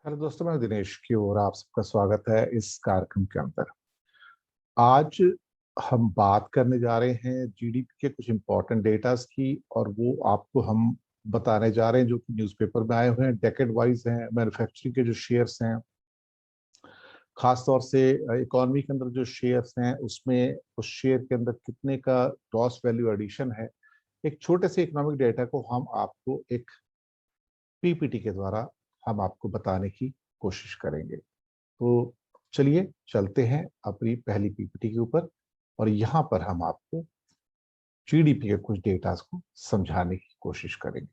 Hello दोस्तों, मैं दिनेश की और आप सबका स्वागत है इस कार्यक्रम के अंदर। आज हम बात करने जा रहे हैं जीडीपी के कुछ इंपॉर्टेंट डेटास की, और वो आपको हम बताने जा रहे हैं जो कि न्यूज़पेपर में आए हुए हैं, डेकेड वाइज हैं। मैन्युफैक्चरिंग के जो शेयर्स हैं, खासतौर से इकोनॉमी के अंदर जो शेयर्स हैं, उसमें उस शेयर के अंदर कितने का ग्रॉस वैल्यू एडिशन है। एक छोटे से इकोनॉमिक डेटा को हम आपको एक पीपीटी के द्वारा हम आपको बताने की कोशिश करेंगे। तो चलिए चलते हैं अपनी पहली पीपीटी के ऊपर, और यहाँ पर हम आपको जीडीपी के कुछ डेटास को समझाने की कोशिश करेंगे।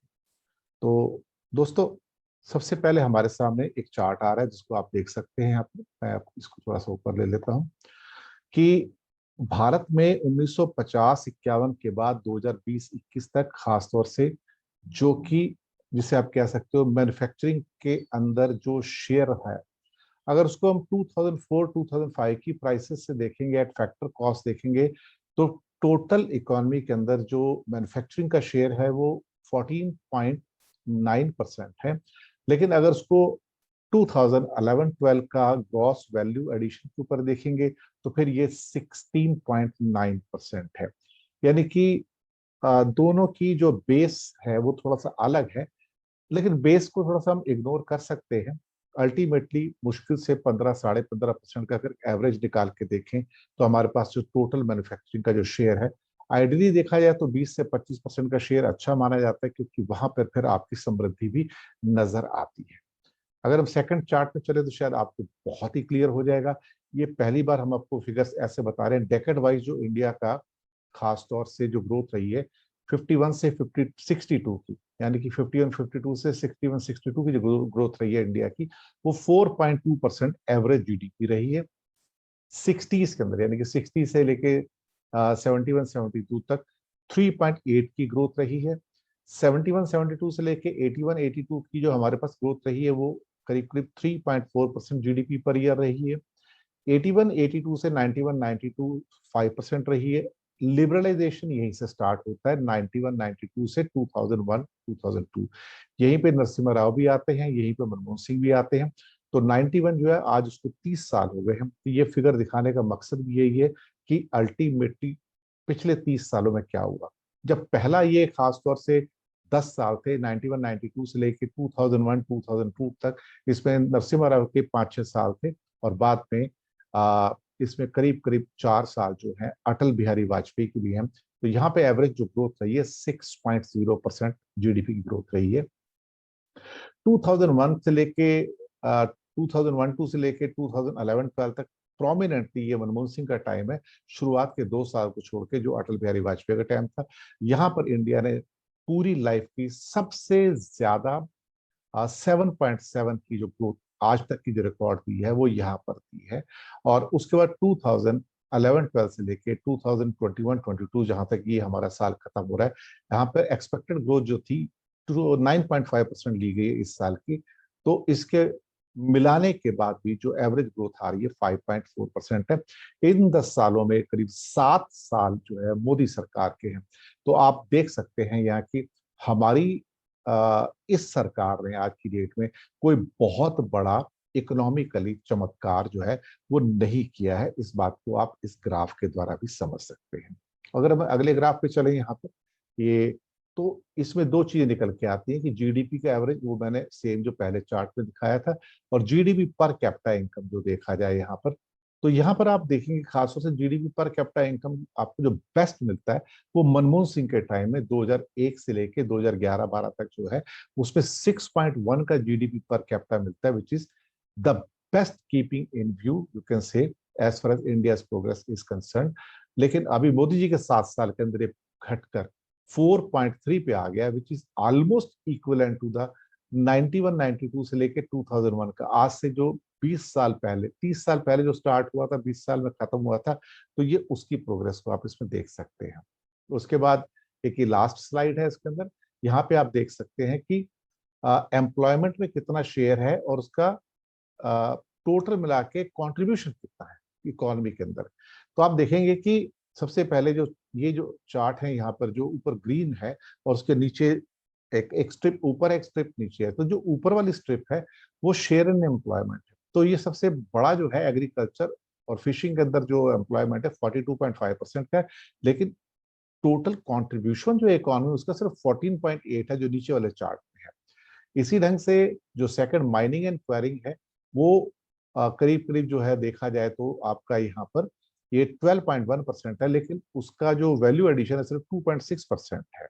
तो दोस्तों, सबसे पहले हमारे सामने एक चार्ट आ रहा है जिसको आप देख सकते हैं यहाँ पर। मैं आपको इसको थोड़ा सा ऊपर ले लेता हूँ कि भारत में 1950-51 के बाद 2020-21 तक, खासतौर से जो कि जिसे आप कह सकते हो मैन्युफैक्चरिंग के अंदर जो शेयर है, अगर उसको हम 2004-2005 की प्राइसेस से देखेंगे, एट फैक्टर कॉस्ट देखेंगे, तो टोटल इकोनॉमी के अंदर जो मैन्युफैक्चरिंग का शेयर है वो 14.9% है। लेकिन अगर उसको 2011-12 का ग्रॉस वैल्यू एडिशन के ऊपर देखेंगे तो फिर ये 16.9% है। यानी कि दोनों की जो बेस है वो थोड़ा सा अलग है, लेकिन बेस को थोड़ा सा हम इग्नोर कर सकते हैं। अल्टीमेटली मुश्किल से 15-15.5% का अगर एवरेज निकाल के देखें तो हमारे पास जो टोटल मैन्युफैक्चरिंग का जो शेयर है, आइडियली देखा जाए तो 20 से 25% का शेयर अच्छा माना जाता है, क्योंकि वहां पर फिर आपकी समृद्धि भी नजर आती है। अगर हम सेकंड चार्ट पे चले तो शायद आपको बहुत ही क्लियर हो जाएगा। ये पहली बार हम आपको फिगर्स ऐसे बता रहे हैं, डेकेड वाइज जो इंडिया का खास तौर से जो ग्रोथ रही है 51 से 62 की, यानी कि 51-52 से 61-62 की जो ग्रोथ रही है इंडिया की, वो 4.2% एवरेज जीडीपी रही है। 60s के अंदर, यानी कि 60 से लेके 71-72 तक 3.8 की ग्रोथ रही है। 71-72 से लेके 81-82 की जो हमारे पास ग्रोथ रही है वो करीब करीब 3.4% जीडीपी पर ईयर रही है। 81-82 से 91-92 5% रही है। लिबरलाइजेशन यहीं से स्टार्ट होता है, 91-92 से 2001-2002। यहीं पे नरसिम्हा राव भी आते हैं, यहीं पे मनमोहन सिंह भी आते हैं। तो 91 जो है, आज उसको 30 साल हो गए हैं। तो ये फिगर दिखाने का मकसद भी यही है कि अल्टीमेटली पिछले 30 सालों में क्या हुआ। जब पहला ये खास तौर से 10 साल थे, 91-92 से लेके 2001-2002 तक, इसमें नरसिम्हा राव के 5-6 साल थे, और बाद में इसमें करीब करीब 4 साल जो है अटल बिहारी वाजपेयी की भी हैं। तो यहाँ पे एवरेज जो ग्रोथ रही है 6.0% जीडीपी की ग्रोथ रही है। 2001 से लेके 2001-2 से लेके 2011-12 तक प्रोमिनेंटली ये मनमोहन सिंह का टाइम है। शुरुआत के 2 साल को छोड़ के जो अटल बिहारी वाजपेयी का टाइम था, यहाँ पर इंडिया ने पूरी लाइफ की सबसे ज्यादा 7.7 की जो ग्रोथ आज तक की जो रिकॉर्ड दी है वो यहाँ पर दी है। और उसके बाद 2011-12 से लेके 2021-22 जहां तक ये हमारा साल खत्म हो रहा है, यहाँ पर एक्सपेक्टेड ग्रोथ जो थी 9.5% ली गई है इस साल की। तो इसके मिलाने के बाद भी जो एवरेज ग्रोथ आ रही है 5.4% है। इन 10 सालों में करीब 7 साल जो है मोदी सरकार के हैं। तो आप देख सकते हैं यहाँ की हमारी इस सरकार ने आज की डेट में कोई बहुत बड़ा इकोनॉमिकली चमत्कार जो है वो नहीं किया है। इस बात को आप इस ग्राफ के द्वारा भी समझ सकते हैं। अगर हम अगले ग्राफ पे चले यहाँ पे, ये तो इसमें दो चीजें निकल के आती हैं कि जीडीपी का एवरेज, वो मैंने सेम जो पहले चार्ट में दिखाया था, और जीडीपी पर कैपिटा इनकम जो देखा जाए यहाँ पर, तो यहाँ पर आप देखेंगे खासतौर से जीडीपी पर कैपिटा इनकम आपको जो बेस्ट मिलता है वो मनमोहन सिंह के टाइम में 2001 से लेके 2011-12 तक जो है उसमें 6.1 का जीडीपी पर कैपिटा मिलता है, which is the best keeping in view you can say as far as India progress is concern. लेकिन अभी मोदी जी के 7 साल के अंदर ये घटकर 4.3 पे आ गया, which is almost equivalent to the 91-92 से लेके 2001 का। आज से जो 20 साल पहले, 30 साल पहले जो स्टार्ट हुआ था, 20 साल में खत्म हुआ था, तो ये उसकी प्रोग्रेस को आप इसमें देख सकते हैं। उसके बाद एक ये लास्ट स्लाइड है इसके अंदर, यहाँ पे आप देख सकते हैं कि एम्प्लॉयमेंट में कितना शेयर है और उसका टोटल मिला के कॉन्ट्रीब्यूशन कितना है इकोनॉमी के अंदर। तो आप देखेंगे कि सबसे पहले जो ये जो चार्ट है यहाँ पर, जो ऊपर ग्रीन है और उसके नीचे एक स्ट्रिप ऊपर है, एक स्ट्रिप नीचे है। तो जो ऊपर वाली स्ट्रिप है वो शेयर इन एम्प्लॉयमेंट है। तो ये सबसे बड़ा जो है एग्रीकल्चर और फिशिंग के अंदर जो एम्प्लॉयमेंट है 42.5% का है। लेकिन टोटल कंट्रीब्यूशन जो इकोनॉमी उसका सिर्फ 14.8 है, जो नीचे वाले चार्ट में है। इसी ढंग से जो सेकंड माइनिंग एंड क्वायरिंग है वो करीब करीब जो है देखा जाए तो आपका यहाँ पर ये 12.1% है, लेकिन उसका जो वैल्यू एडिशन है सिर्फ 2.6% है।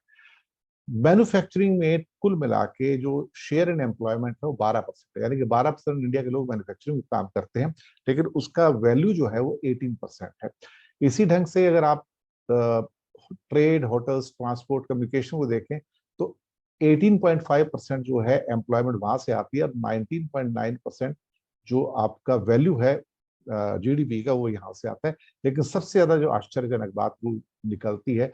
मैन्युफैक्चरिंग में कुल मिला के जो शेयर इन एम्प्लॉयमेंट है वो 12% है, यानी कि 12% इंडिया के लोग मैन्युफैक्चरिंग में काम करते हैं, लेकिन उसका वैल्यू जो है वो 18% है। इसी ढंग से अगर आप ट्रेड, होटल्स, ट्रांसपोर्ट, कम्युनिकेशन को देखें तो 18.5% जो है एम्प्लॉयमेंट वहां से आती है, और 19.9% जो आपका वैल्यू है जीडीपी का वो यहाँ से आता है। लेकिन सबसे ज्यादा जो आश्चर्यजनक बात वो निकलती है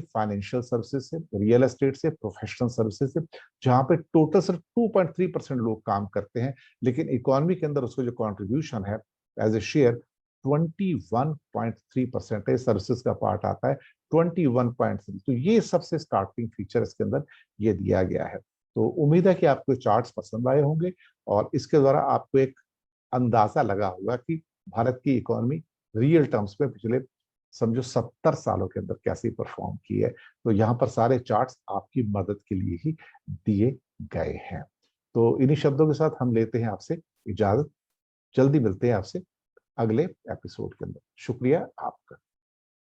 फाइनेंशियल सर्विसेज से, रियल एस्टेट से, प्रोफेशनल सर्विसेज से, जहाँ पे टोटल सिर्फ 2.3% लोग काम करते हैं, लेकिन इकोनॉमी के अंदर उसका जो कॉन्ट्रीब्यूशन है एज ए शेयर 21.3% है, सर्विसेज का पार्ट आता है 21.3। तो ये सबसे स्टार्टिंग फीचर इसके अंदर ये दिया गया है। तो उम्मीद है कि आपको चार्ट्स पसंद आए होंगे और इसके द्वारा आपको एक अंदाजा लगा होगा कि भारत की इकोनॉमी रियल टर्म्स में पिछले समझो 70 सालों के अंदर कैसी परफॉर्म की है। तो यहाँ पर सारे चार्ट्स आपकी मदद के लिए ही दिए गए हैं। तो इन्हीं शब्दों के साथ हम लेते हैं आपसे इजाजत। जल्दी मिलते हैं आपसे अगले एपिसोड के अंदर। शुक्रिया आपका।